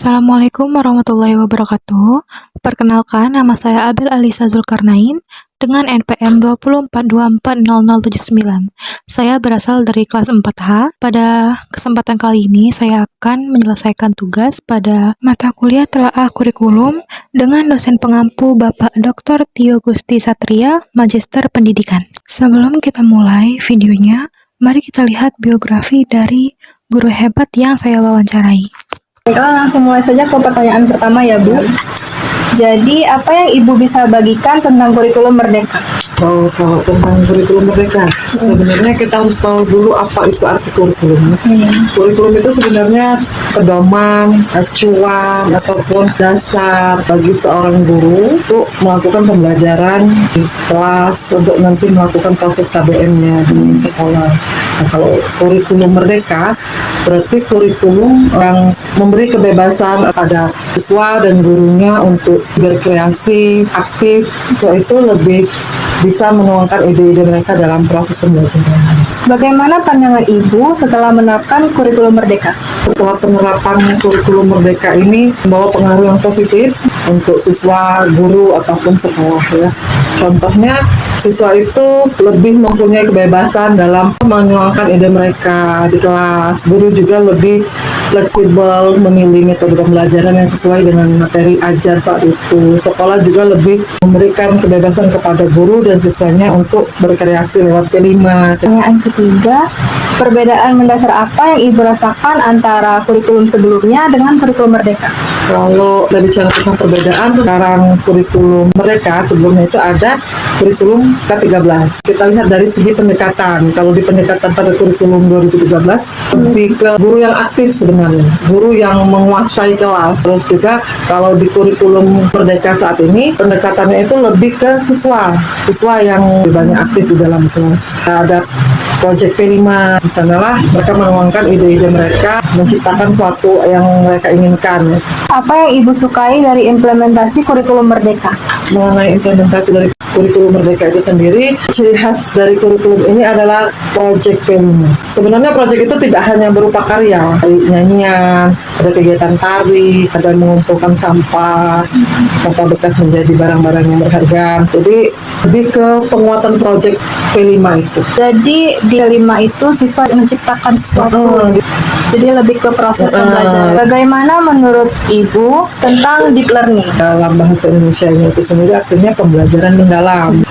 Assalamualaikum warahmatullahi wabarakatuh. Perkenalkan, nama saya Abel Alisa Zulkarnain dengan NPM 242400079. Saya berasal dari kelas 4H. Pada kesempatan kali ini, saya akan menyelesaikan tugas pada mata kuliah telaah kurikulum dengan dosen pengampu Bapak Dr. Tio Gusti Satria, Magister Pendidikan. Sebelum kita mulai videonya, mari kita lihat biografi dari guru hebat yang saya wawancarai. Baiklah, langsung mulai saja ke pertanyaan pertama ya Bu. Jadi, apa yang Ibu bisa bagikan tentang kurikulum Merdeka? Kalau tentang kurikulum Merdeka, sebenarnya kita harus tahu dulu apa itu arti kurikulum. Kurikulum itu sebenarnya pedoman, acuan, ataupun dasar bagi seorang guru untuk melakukan pembelajaran di kelas, untuk nanti melakukan proses KBM-nya di sekolah. Nah, kalau kurikulum Merdeka, berarti kurikulum yang memberi kebebasan pada siswa dan gurunya untuk berkreasi, aktif, itu lebih bisa menuangkan ide-ide mereka dalam proses pembelajaran. Bagaimana pandangan Ibu setelah menerapkan kurikulum Merdeka? Setelah penerapan kurikulum Merdeka ini membawa pengaruh yang positif untuk siswa, guru, ataupun sekolah ya. Contohnya, siswa itu lebih mempunyai kebebasan dalam menuangkan ide mereka di kelas. Guru juga lebih fleksibel memilih metode pembelajaran yang sesuai dengan materi ajar saat itu. Sekolah juga lebih memberikan kebebasan kepada guru dan siswanya untuk berkreasi lewat P5. Pertanyaan ketiga, perbedaan mendasar apa yang Ibu rasakan antara kurikulum sebelumnya dengan kurikulum Merdeka? Kalau kita bicara tentang perbedaan, sekarang kurikulum Merdeka sebelumnya itu ada kurikulum K13. Kita lihat dari segi pendekatan. Kalau di pendekatan pada kurikulum 2013, lebih ke guru yang aktif sebenarnya, guru yang menguasai kelas. Terus juga kalau di kurikulum Merdeka saat ini, pendekatannya itu lebih ke siswa yang lebih banyak aktif di dalam kelas. Ada Project P5, di sanalah mereka menuangkan ide-ide mereka, menciptakan sesuatu yang mereka inginkan. Apa yang Ibu sukai dari implementasi kurikulum Merdeka? Mengenai implementasi dari kurikulum Merdeka itu sendiri, ciri khas dari kurikulum ini adalah Project P5. Sebenarnya project itu tidak hanya berupa karya, nyanyian, ada kegiatan tari, ada mengumpulkan sampah bekas menjadi barang-barang yang berharga. Jadi lebih ke penguatan project P5 itu. Jadi di P5 itu siswa menciptakan sesuatu. Jadi lebih ke proses pembelajaran. Bagaimana menurut Ibu tentang deep learning? Dalam bahasa Indonesia itu sendiri artinya pembelajaran mendalam.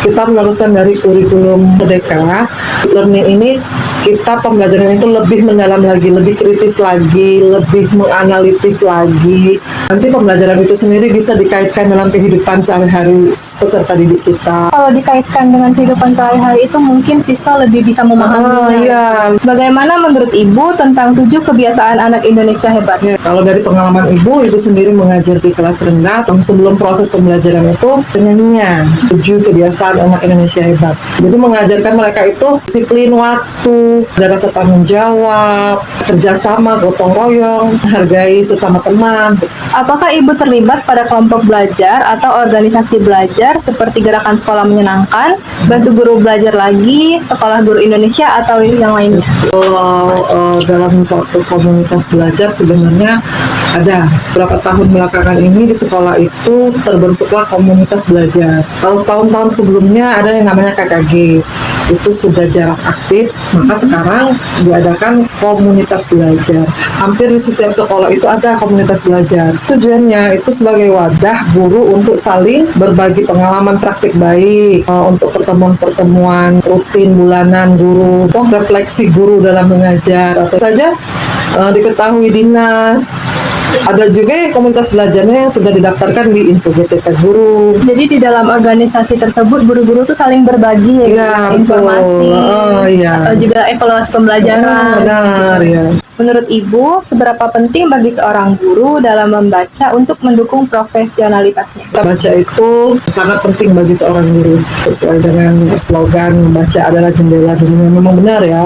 Kita meneruskan dari kurikulum Merdeka. Learning ini kita pembelajaran itu lebih mendalam lagi, lebih kritis lagi, lebih menganalitis lagi. Nanti pembelajaran itu sendiri bisa dikaitkan dalam kehidupan sehari-hari peserta didik kita. Kalau dikaitkan dengan kehidupan sehari-hari itu mungkin siswa lebih bisa memahaminya. Iya. Bagaimana menurut Ibu tentang 7 kebiasaan anak Indonesia hebat? Ya, kalau dari pengalaman Ibu sendiri mengajar di kelas rendah, sebelum proses pembelajaran itu penyanyian 7 kebiasaan anak Indonesia hebat. Jadi mengajarkan mereka itu disiplin waktu, ada rasa tanggung jawab, kerjasama, gotong royong, hargai sesama teman. Apakah Ibu terlibat pada kelompok belajar atau organisasi belajar seperti Gerakan Sekolah Menyenangkan, Bantu Guru Belajar Lagi, Sekolah Guru Indonesia, atau yang lainnya? Kalau dalam suatu komunitas belajar sebenarnya ada beberapa tahun belakangan ini di sekolah itu terbentuklah komunitas belajar. Kalau tahun-tahun sebelumnya ada yang namanya KKG, itu sudah jarak aktif, maka sekarang diadakan komunitas belajar. Hampir di setiap sekolah itu ada komunitas belajar. Tujuannya itu sebagai wadah guru untuk saling berbagi pengalaman praktik baik, untuk pertemuan-pertemuan rutin bulanan guru, refleksi guru dalam mengajar, atau saja diketahui dinas. Ada juga komunitas belajarnya yang sudah didaftarkan di Info GTK Guru. Jadi di dalam organisasi tersebut guru-guru tuh saling berbagi ya, informasi, atau juga evaluasi pembelajaran. Benar ya. Menurut Ibu, seberapa penting bagi seorang guru dalam membaca untuk mendukung profesionalitasnya? Baca itu sangat penting bagi seorang guru. Sesuai dengan slogan membaca adalah jendela dunia, memang benar ya.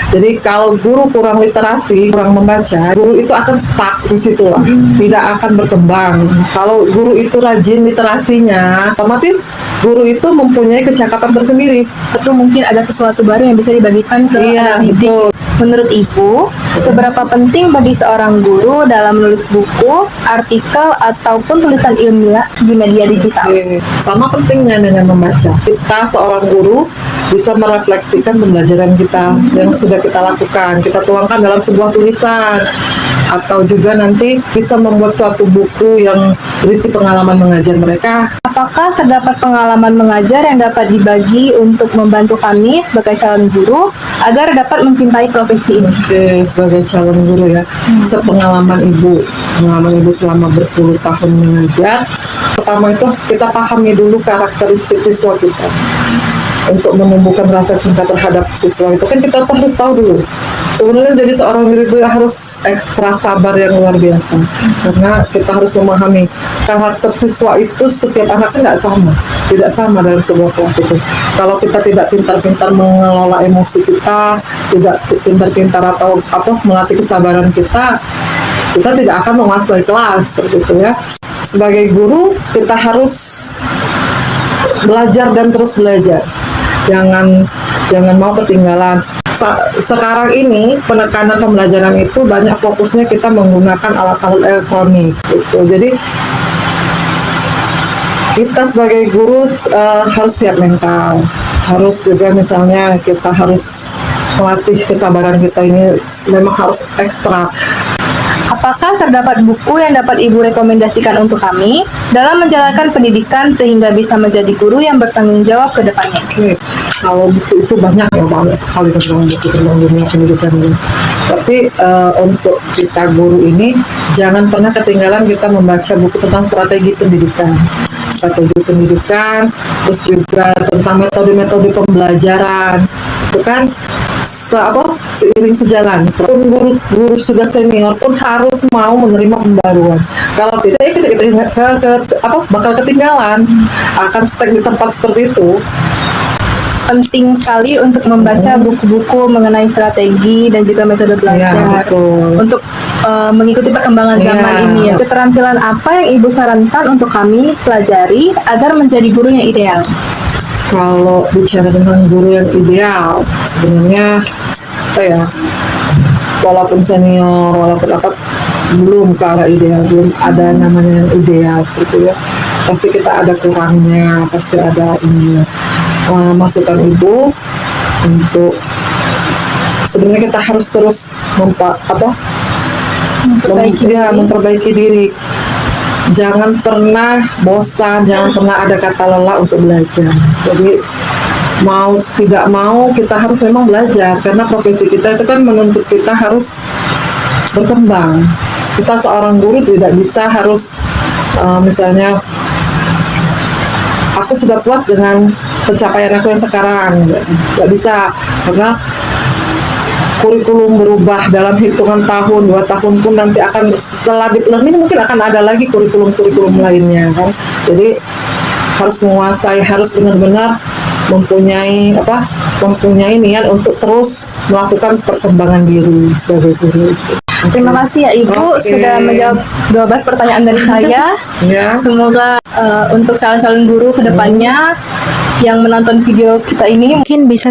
Jadi kalau guru kurang literasi, kurang membaca, guru itu akan stuck di situ lah, tidak akan berkembang. Kalau guru itu rajin literasinya, otomatis guru itu mempunyai kecakapan tersendiri. Itu mungkin ada sesuatu baru yang bisa dibagikan ke anak didik. Betul. Menurut Ibu, seberapa penting bagi seorang guru dalam menulis buku, artikel, ataupun tulisan ilmiah di media digital? Oke. Sama pentingnya dengan membaca. Kita seorang guru bisa merefleksikan pembelajaran kita yang sudah kita lakukan. Kita tuangkan dalam sebuah tulisan. Atau juga nanti bisa membuat suatu buku yang berisi pengalaman mengajar mereka. Apakah terdapat pengalaman mengajar yang dapat dibagi untuk membantu kami sebagai calon guru agar dapat mencintai profesi ini? Oke, sebagai calon guru ya, sepengalaman pengalaman ibu selama berpuluh tahun mengajar. Pertama itu kita pahami dulu karakteristik siswa kita. Untuk menumbuhkan rasa cinta terhadap siswa itu kan kita harus tahu dulu. Sebenarnya jadi seorang guru itu harus ekstra sabar yang luar biasa, karena kita harus memahami karakter siswa itu setiap anak tidak sama dalam sebuah kelas itu. Kalau kita tidak pintar-pintar mengelola emosi kita, tidak pintar-pintar atau melatih kesabaran kita tidak akan menguasai kelas seperti itu ya. Sebagai guru kita harus belajar dan terus belajar. Jangan mau ketinggalan. Sekarang ini penekanan pembelajaran itu banyak fokusnya kita menggunakan alat-alat elektronik gitu. Jadi kita sebagai guru harus siap mental, harus juga misalnya kita harus melatih kesabaran kita ini memang harus ekstra. Apakah terdapat buku yang dapat Ibu rekomendasikan untuk kami dalam menjalankan pendidikan sehingga bisa menjadi guru yang bertanggung jawab ke depannya? Oke, kalau buku itu banyak sekali tentang buku tentang dunia pendidikan ini. Tapi untuk kita guru ini jangan pernah ketinggalan kita membaca buku tentang strategi pendidikan, terus juga tentang metode-metode pembelajaran. Itu kan seiring sejalan. Guru sudah senior pun harus mau menerima pembaruan. Kalau tidak, bakal ketinggalan, akan stuck di tempat seperti itu. Penting sekali untuk membaca buku-buku mengenai strategi dan juga metode belajar untuk mengikuti perkembangan zaman ini ya. Keterampilan apa yang Ibu sarankan untuk kami pelajari agar menjadi guru yang ideal? Kalau bicara tentang guru yang ideal, sebenarnya walaupun senior, walaupun belum ke arah ideal, belum ada namanya yang ideal seperti ya. Pasti kita ada kurangnya, pasti ada ini. Masukan Ibu untuk sebenarnya kita harus terus memperbaiki diri. Jangan pernah bosan, jangan pernah ada kata lelah untuk belajar. Jadi mau tidak mau kita harus memang belajar, karena profesi kita itu kan menuntut kita harus berkembang. Kita seorang guru tidak bisa harus misalnya aku sudah puas dengan pencapaian aku yang sekarang, nggak bisa, karena kurikulum berubah dalam hitungan tahun, 2 tahun pun nanti akan setelah deep learning mungkin akan ada lagi kurikulum lainnya kan. Jadi harus menguasai, harus benar-benar mempunyai niat untuk terus melakukan perkembangan diri sebagai guru. Terima kasih ya Ibu sudah menjawab 12 pertanyaan dari saya. Semoga untuk calon-calon guru kedepannya yang menonton video kita ini mungkin bisa